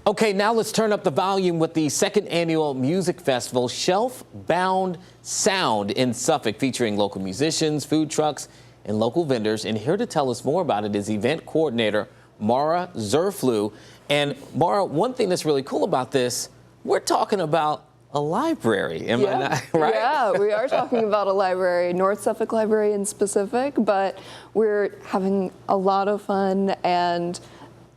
Okay, now let's turn up the volume with the second annual music festival, Shelf-Bound Sound in Suffolk, featuring local musicians, food trucks, and local vendors. And here to tell us more about it is event coordinator Maura Zurfluh. And Maura, one thing that's really cool about this, we're talking about a library, am I not right? Yeah, we are talking about a library, North Suffolk Library in specific, but we're having a lot of fun, and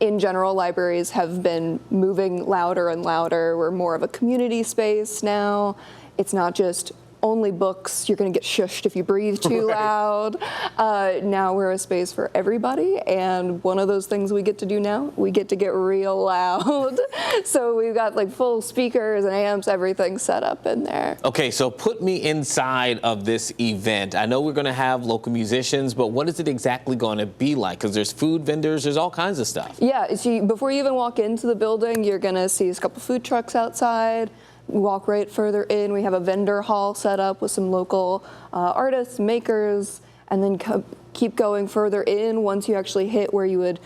in general, libraries have been moving louder and louder. We're more of a community space now. It's not just only books. You're going to get shushed if you breathe too loud. Now we're a space for everybody, and one of those things we get to do now, we get to get real loud. So we've got like full speakers and amps, everything set up in there. Okay, so put me inside of this event. I know we're going to have local musicians, but what is it exactly going to be like? Because there's food vendors, there's all kinds of stuff. Yeah, so before you even walk into the building, you're going to see a couple food trucks outside. Walk right further in, we have a vendor hall set up with some local artists, makers, and then keep going further in. Once you actually hit where you would,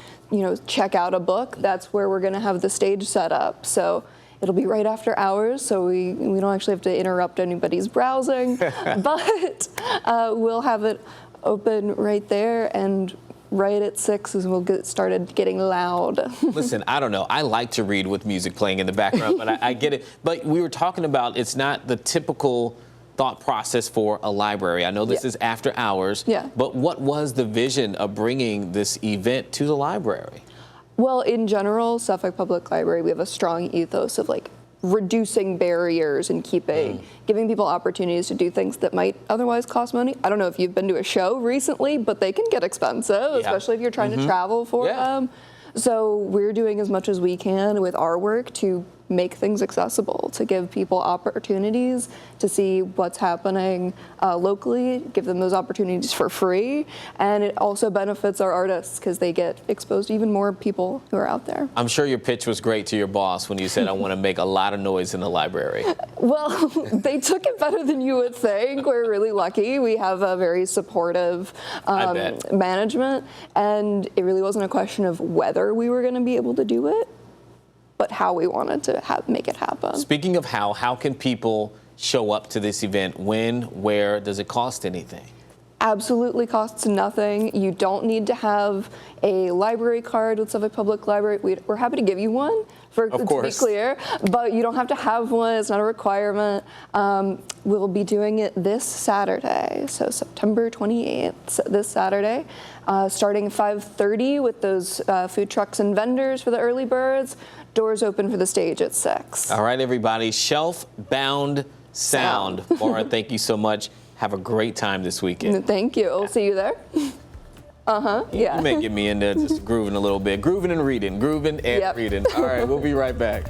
check out a book, that's where we're gonna have the stage set up. So it'll be right after hours, so we don't actually have to interrupt anybody's browsing, but we'll have it open right there, and right at 6 is we'll get started getting loud. Listen, I don't know. I like to read with music playing in the background, but I get it. But we were talking about it's not the typical thought process for a library. I know this is after hours, but what was the vision of bringing this event to the library? Well, in general, Suffolk Public Library, we have a strong ethos of reducing barriers and giving people opportunities to do things that might otherwise cost money. I don't know if you've been to a show recently, but they can get expensive, especially if you're trying to travel for them. So we're doing as much as we can with our work to make things accessible, to give people opportunities to see what's happening locally, give them those opportunities for free, and it also benefits our artists because they get exposed to even more people who are out there. I'm sure your pitch was great to your boss when you said, I want to make a lot of noise in the library. Well, they took it better than you would think. We're really lucky. We have a very supportive management, and it really wasn't a question of whether we were going to be able to do it, but how we wanted to make it happen. Speaking of how can people show up to this event? When, where, does it cost anything? Absolutely costs nothing. You don't need to have a library card with Suffolk Public Library. We're happy to give you one, to be clear, but you don't have to have one. It's not a requirement. We'll be doing it this Saturday, so September 28th, this Saturday, starting at 5:30 with those food trucks and vendors for the early birds. Doors open for the stage at 6. All right, everybody, Shelf-Bound Sound. Maura, thank you so much. Have a great time this weekend. Thank you. I'll see you there. You may get me into just grooving a little bit. Grooving and reading. Grooving and reading. All right, we'll be right back.